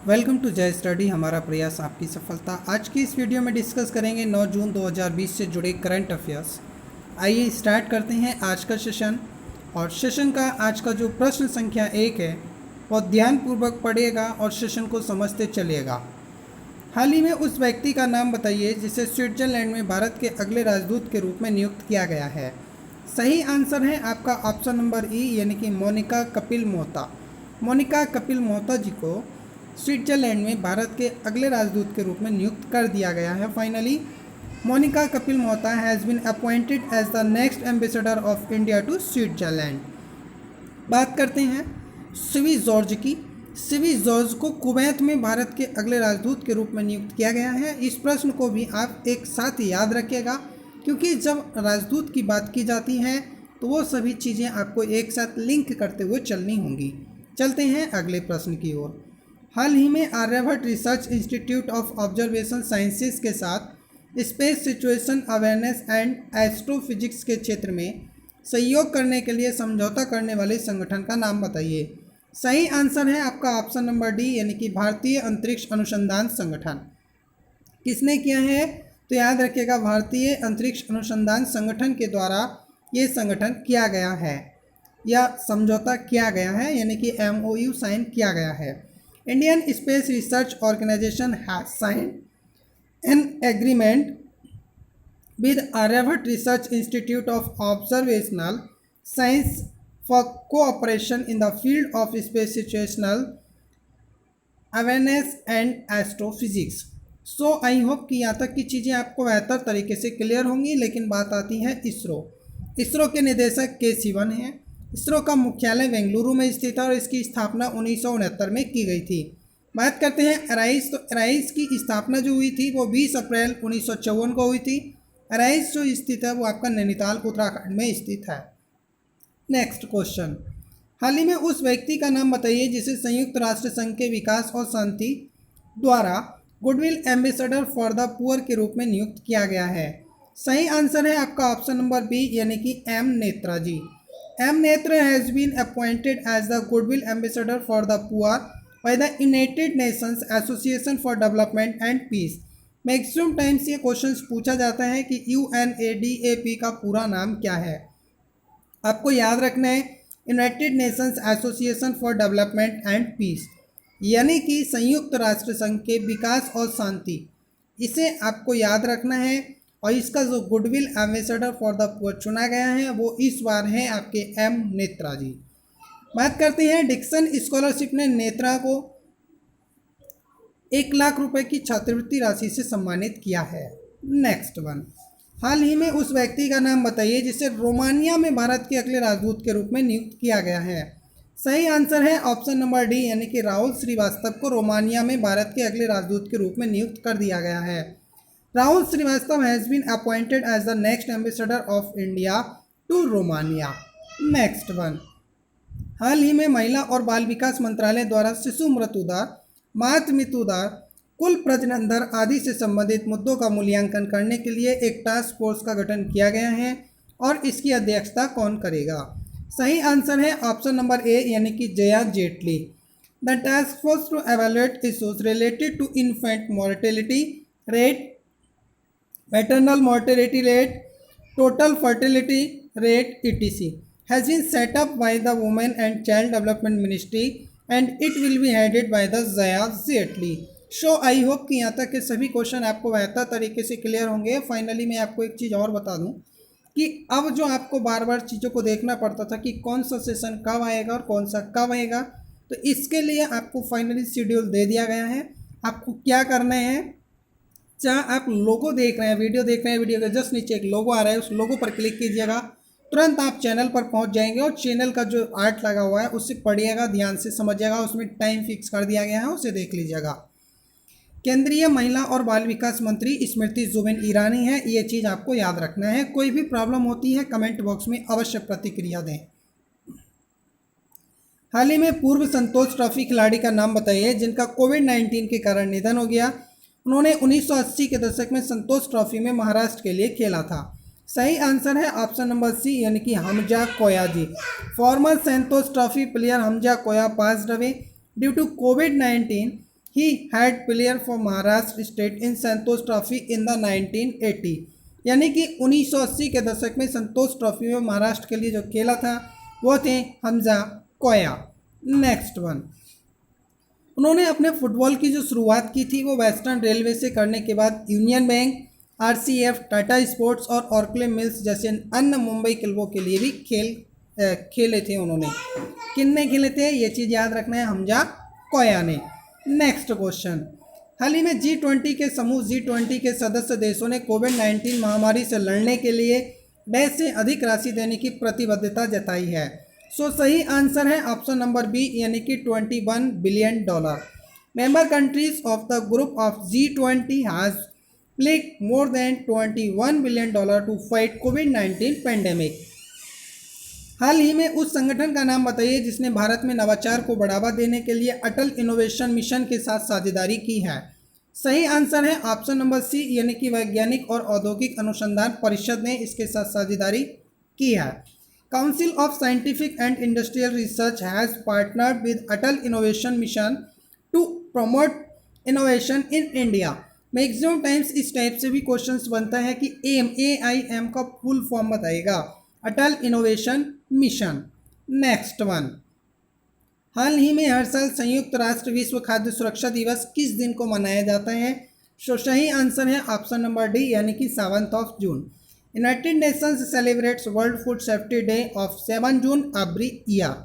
Welcome to जय study, हमारा प्रयास आपकी सफलता। आज की इस वीडियो में डिस्कस करेंगे 9 जून 2020 से जुड़े करंट अफेयर्स। आइए स्टार्ट करते हैं आज का सेशन। और सेशन का आज का जो प्रश्न संख्या 1 है वो ध्यानपूर्वक पढ़िएगा और सेशन को समझते चलिएगा। हाल ही में उस व्यक्ति का नाम बताइए जिसे स्विट्जरलैंड में भारत के अगले राजदूत के रूप में नियुक्त किया गया है। सही आंसर है आपका ऑप्शन नंबर ई, यानी कि मोनिका कपिल मोहता। मोनिका कपिल मोहता जी को स्विट्जरलैंड में भारत के अगले राजदूत के रूप में नियुक्त कर दिया गया है। Finally Monika Kapil Mohta has been appointed as the next ambassador of India to Switzerland. बात करते हैं सिवी जॉर्ज की। सिवी जॉर्ज को कुवैत में भारत के अगले राजदूत के रूप में नियुक्त किया गया है। इस प्रश्न को भी आप एक साथ याद रखिएगा, क्योंकि जब राजदूत की बात की जाती है तो वो सभी चीज़ें आपको एक साथ लिंक करते हुए चलनी होंगी। चलते हैं अगले प्रश्न की ओर। हाल ही में Aryabhatta research institute of observation sciences के साथ space situation awareness and astrophysics के क्षेत्र में सहयोग करने के लिए समझौता करने वाले संगठन का नाम बताइए। सही आंसर है आपका ऑप्शन नंबर डी, यानी कि भारतीय अंतरिक्ष अनुसंधान संगठन। किसने किया है तो याद रखिएगा, भारतीय अंतरिक्ष अनुसंधान संगठन के द्वारा ये संगठन किया गया है या समझौता किया गया है, यानी कि MOU साइन किया गया है। Indian Space Research Organization has signed an agreement with Aryabhat Research Institute of Observational Science for cooperation in the field of space situational awareness and astrophysics। So I hope कि यहाँ तक की चीज़ें आपको बेहतर तरीके से क्लियर होंगी। लेकिन बात आती है इसरो के निदेशक के सिवन हैं। इसरो का मुख्यालय बेंगलुरु में स्थित है और इसकी स्थापना 1969 में की गई थी। बात करते हैं एराइस। तो एराइस की स्थापना जो हुई थी वो 20 अप्रैल 1954 को हुई थी। एराइस जो स्थित है वो आपका नैनीताल उत्तराखंड में स्थित है। नेक्स्ट क्वेश्चन, हाल ही में उस व्यक्ति का नाम बताइए जिसे संयुक्त राष्ट्र संघ के विकास और शांति द्वारा goodwill ambassador for the poor के रूप में नियुक्त किया गया है। सही आंसर है आपका ऑप्शन नंबर बी, यानी कि M Netra ji. M. Netra has been appointed as the Goodwill Ambassador for the Poor by the United Nations Association for Development and Peace। Maximum times ये क्वेश्चन पूछा जाता है कि UNADAP का पूरा नाम क्या है। आपको याद रखना है United Nations association for development and peace, यानी कि संयुक्त राष्ट्र संघ के विकास और शांति, इसे आपको याद रखना है। और इसका जो goodwill ambassador for the poor चुना गया है वो इस बार है आपके M. नेत्रा जी। बात करते हैं डिक्सन स्कॉलरशिप ने नेत्रा को 1 लाख रुपए की छात्रवृत्ति राशि से सम्मानित किया है। नेक्स्ट वन, हाल ही में उस व्यक्ति का नाम बताइए जिसे रोमानिया में भारत के अगले राजदूत के रूप में नियुक्त किया गया है। सही आंसर है ऑप्शन नंबर डी, यानी कि राहुल श्रीवास्तव को रोमानिया में भारत के अगले राजदूत के रूप में नियुक्त कर दिया गया है। Rahul Srivastava has been appointed as the next ambassador of India to Romania. Next one, हाल ही में महिला और बाल विकास मंत्रालय द्वारा शिशु मृत्यु दर, मातृ मृत्यु दर, कुल प्रजनन दर आदि से संबंधित मुद्दों का मूल्यांकन करने के लिए एक टास्क फोर्स का गठन किया गया है और इसकी अध्यक्षता कौन करेगा। सही आंसर है ऑप्शन नंबर ए, यानी कि Jaya Jaitly. The task force to evaluate issues related to infant mortality rate, maternal mortality rate, total fertility rate, etc. has been set up by the Women and Child Development Ministry and it will be headed by the Jaya Jetli। So I hope कि यहाँ तक के सभी question आपको बेहतर तरीके से clear होंगे। फाइनली मैं आपको एक चीज़ और बता दूँ कि अब जो आपको बार बार चीज़ों को देखना पड़ता था कि कौन सा सेशन कब आएगा और कौन सा कब आएगा, तो इसके लिए आपको फाइनली शेड्यूल दे दिया गया है। आपको क्या करना है, जहाँ आप लोगो देख रहे हैं, वीडियो देख रहे हैं, वीडियो के जस्ट नीचे एक लोगो आ रहा है, उस लोगो पर क्लिक कीजिएगा, तुरंत आप चैनल पर पहुंच जाएंगे और चैनल का जो आर्ट लगा हुआ है उससे पढ़िएगा, ध्यान से समझिएगा, उसमें टाइम फिक्स कर दिया गया है, उसे देख लीजिएगा। केंद्रीय महिला और बाल विकास मंत्री स्मृति जुबिन ईरानी है, ये चीज़ आपको याद रखना है। कोई भी प्रॉब्लम होती है कमेंट बॉक्स में अवश्य प्रतिक्रिया दें। हाल ही में पूर्व संतोष ट्रॉफी खिलाड़ी का नाम बताइए जिनका कोविड-19 के कारण निधन हो गया। उन्होंने 1980 के दशक में संतोष ट्रॉफी में महाराष्ट्र के लिए खेला था। सही आंसर है ऑप्शन नंबर सी, यानी कि Hamza Koya ji. Former Santosh trophy player Hamza Koya passed away due to कोविड-19। He had player for Maharashtra state in Santosh trophy in the 1980, यानी कि 1980 के दशक में संतोष ट्रॉफी में महाराष्ट्र के लिए जो खेला था वो थे हमजा कोया। नेक्स्ट वन, उन्होंने अपने फुटबॉल की जो शुरुआत की थी वो वेस्टर्न रेलवे से करने के बाद union bank, RCF, Tata sports और ऑर्कले मिल्स जैसे अन्य मुंबई क्लबों के लिए भी खेले थे। उन्होंने किनने खेले थे ये चीज़ याद रखना है, हमजा कोया ने। नेक्स्ट क्वेश्चन, हाल ही में G20 के समूह G20 के सदस्य देशों ने कोविड-19 महामारी से लड़ने के लिए डैश से अधिक राशि देने की प्रतिबद्धता जताई है। सो सही आंसर है ऑप्शन नंबर बी, यानी कि $21 billion. Member countries of the group of G20 has played more than $21 billion to fight कोविड-19 पेंडेमिक। हाल ही में उस संगठन का नाम बताइए जिसने भारत में नवाचार को बढ़ावा देने के लिए अटल इनोवेशन मिशन के साथ साझेदारी की है। सही आंसर है ऑप्शन नंबर सी, यानी कि वैज्ञानिक और औद्योगिक अनुसंधान परिषद ने इसके साथ साझेदारी की है। Council of scientific and industrial research has partnered with Atal innovation mission to promote innovation in India. Maximum times इस टाइप से भी क्वेश्चंस बनता है कि AIM का फुल फॉर्म बताएगा, अटल इनोवेशन मिशन। नेक्स्ट वन, हाल ही में हर साल संयुक्त राष्ट्र विश्व खाद्य सुरक्षा दिवस किस दिन को मनाया जाता है? सो सही आंसर है ऑप्शन नंबर डी, यानी कि 7 जून। United Nations celebrates world food safety day of 7 June every year.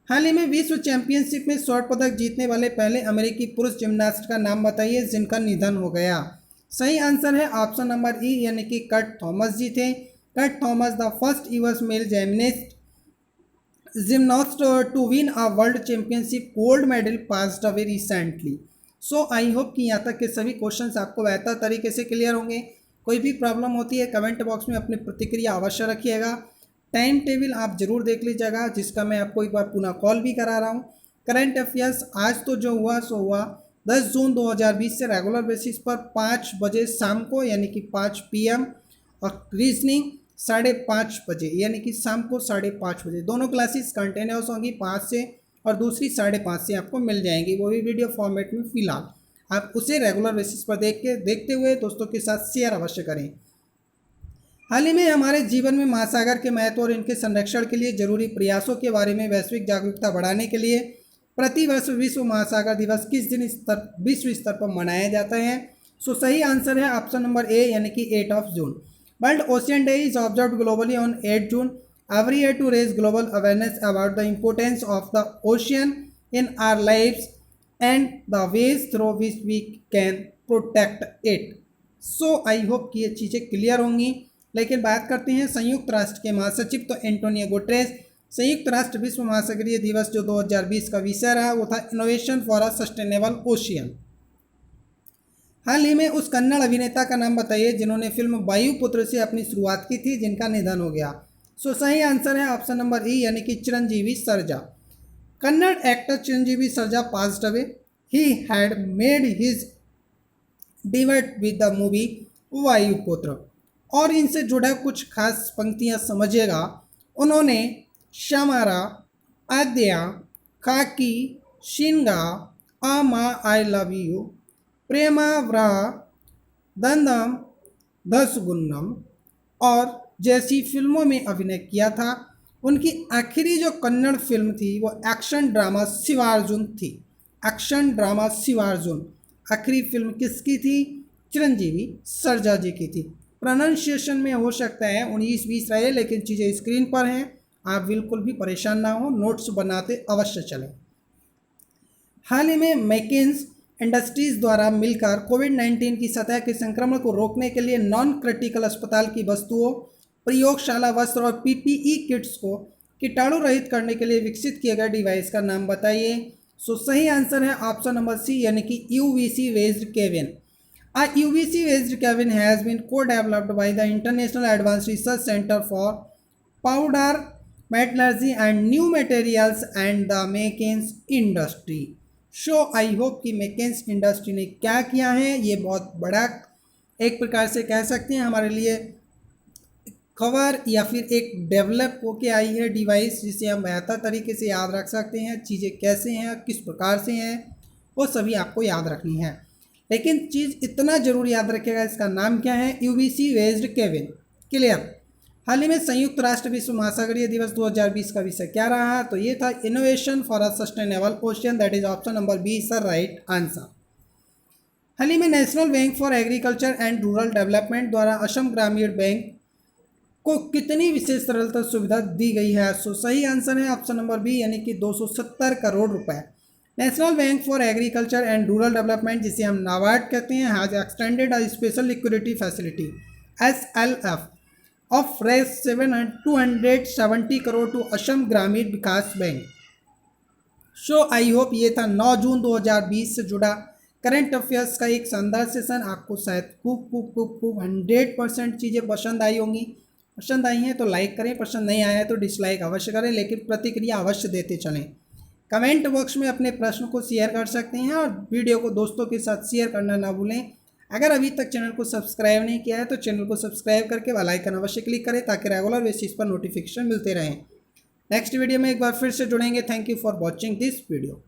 हाल ही में विश्व चैंपियनशिप में स्वर्ण पदक जीतने वाले पहले अमेरिकी पुरुष जिम्नास्ट का नाम बताइए जिनका निधन हो गया। सही आंसर है ऑप्शन नंबर ई, यानी कि कर्ट थॉमस जी थे। Kurt Thomas the first US male gymnast to win a world championship gold medal passed away recently. So I hope कि यहाँ तक के सभी क्वेश्चंस आपको बेहतर तरीके से क्लियर होंगे। कोई भी प्रॉब्लम होती है कमेंट बॉक्स में अपनी प्रतिक्रिया अवश्य रखिएगा। टाइम टेबल आप जरूर देख लीजिएगा, जिसका मैं आपको एक बार पुनः कॉल भी करा रहा हूँ। करंट अफेयर्स आज तो जो हुआ सो हुआ 10 जून 2020 से रेगुलर बेसिस पर 5 बजे शाम को, यानी कि 5 PM, और रीजनिंग 5:30 बजे, यानी कि शाम को 5:30 बजे। दोनों क्लासेस कंटिन्यूस होंगी 5 से, और दूसरी 5:30 से आपको मिल जाएंगी, वो भी वीडियो फॉर्मेट में। फिलहाल आप उसे रेगुलर बेसिस पर देखते हुए दोस्तों के साथ शेयर अवश्य करें। हाल ही में हमारे जीवन में महासागर के महत्व और इनके संरक्षण के लिए जरूरी प्रयासों के बारे में वैश्विक जागरूकता बढ़ाने के लिए प्रतिवर्ष विश्व महासागर दिवस किस दिन विश्व स्तर पर मनाया जाता है? सो सही आंसर है ऑप्शन नंबर ए, यानी कि 8 जून। World ocean day is observed globally on 8 June every year to raise global awareness about the importance of the ocean in our lives and the ways through which we can protect it. So I hope कि ये चीज़ें clear होंगी। लेकिन बात करते हैं संयुक्त राष्ट्र के महासचिव, तो एंटोनियो गुटेरेस। संयुक्त राष्ट्र विश्व महासागरीय दिवस जो 2020 का विषय रहा वो था innovation for a sustainable ocean. हाल ही में उस कन्नड़ अभिनेता का नाम बताइए जिन्होंने फिल्म वायुपुत्र से अपनी शुरुआत की थी, जिनका निधन हो गया। सो सही आंसर है ऑप्शन नंबर ई, यानी कि Chiranjeevi Sarja. Kannada actor Chiranjeevi Sarja passed away. He had made his debut with the movie Vayuputra. और इनसे जुड़ा कुछ खास पंक्तियां समझिएगा। उन्होंने शमारा, आद्या, काकी, शिंगा, आमा आई लव यू, प्रेमा व्रा, दंदम, दसगुन्नम और जैसी फिल्मों में अभिनय किया था। उनकी आखिरी जो कन्नड़ फिल्म थी वो एक्शन ड्रामा शिवार्जुन थी। एक्शन ड्रामा शिवार्जुन आखिरी फिल्म किसकी थी? चिरंजीवी सर्जा जी की थी। प्रोनाउंसिएशन में हो सकता है 19-20 रहे, लेकिन चीज़ें स्क्रीन पर हैं, आप बिल्कुल भी परेशान ना हो, नोट्स बनाते अवश्य चलें। हाल ही में मैकेंस इंडस्ट्रीज द्वारा मिलकर कोविड-19 की सतह के संक्रमण को रोकने के लिए नॉन क्रिटिकल अस्पताल की वस्तुओं, प्रयोगशाला वस्त्र और PPE किट्स को कीटाणु रहित करने के लिए विकसित किए गए डिवाइस का नाम बताइए। सो सही आंसर है ऑप्शन नंबर सी, यानी कि UVC based cabin. A UVC based cabin has been co-developed by the International Advanced Research Center for Powder Metallurgy and New Materials and the मैकेंस इंडस्ट्री। सो आई होप कि मैकेंस industry ने क्या किया है, ये बहुत बड़ा एक प्रकार से कह सकते हैं हमारे लिए खबर, या फिर एक डेवलप होके आई है डिवाइस, जिसे हम बेहतर तरीके से याद रख सकते हैं चीज़ें कैसे हैं, किस प्रकार से हैं, वो सभी आपको याद रखनी है। लेकिन चीज़ इतना जरूर याद रखिएगा, इसका नाम क्या है, यूबीसी वेज्ड केविन। क्लियर। हाल ही में संयुक्त राष्ट्र विश्व महासागरीय दिवस 2020 का विषय क्या रहा, तो ये था innovation for a sustainable ocean, that is option number B is the right answer. हाल ही में national bank for agriculture and rural development द्वारा असम ग्रामीण बैंक को कितनी विशेष तरलता सुविधा दी गई है, सो सही आंसर है ऑप्शन नंबर बी यानी कि 270 करोड़ रुपए। National bank for agriculture and rural development, जिसे हम नाबार्ड कहते हैं, has extended a special liquidity facility SLF of Rs 270 crore to Assam Gramin Vikas bank. So I hope ये था 9 जून 2020 से जुड़ा करंट अफेयर्स का एक शानदार सेशन। आपको शायद खूब 100% चीज़ें पसंद आई होंगी। पसंद आई हैं तो लाइक करें, पसंद नहीं आया है तो डिसलाइक अवश्य करें, लेकिन प्रतिक्रिया अवश्य देते चलें। कमेंट बॉक्स में अपने प्रश्न को शेयर कर सकते हैं और वीडियो को दोस्तों के साथ शेयर करना ना भूलें। अगर अभी तक चैनल को सब्सक्राइब नहीं किया है तो चैनल को सब्सक्राइब करके बेल आइकन अवश्य क्लिक करें ताकि रेगुलर बेसिस पर नोटिफिकेशन मिलते रहें। नेक्स्ट वीडियो में एक बार फिर से जुड़ेंगे। Thank you for watching this video.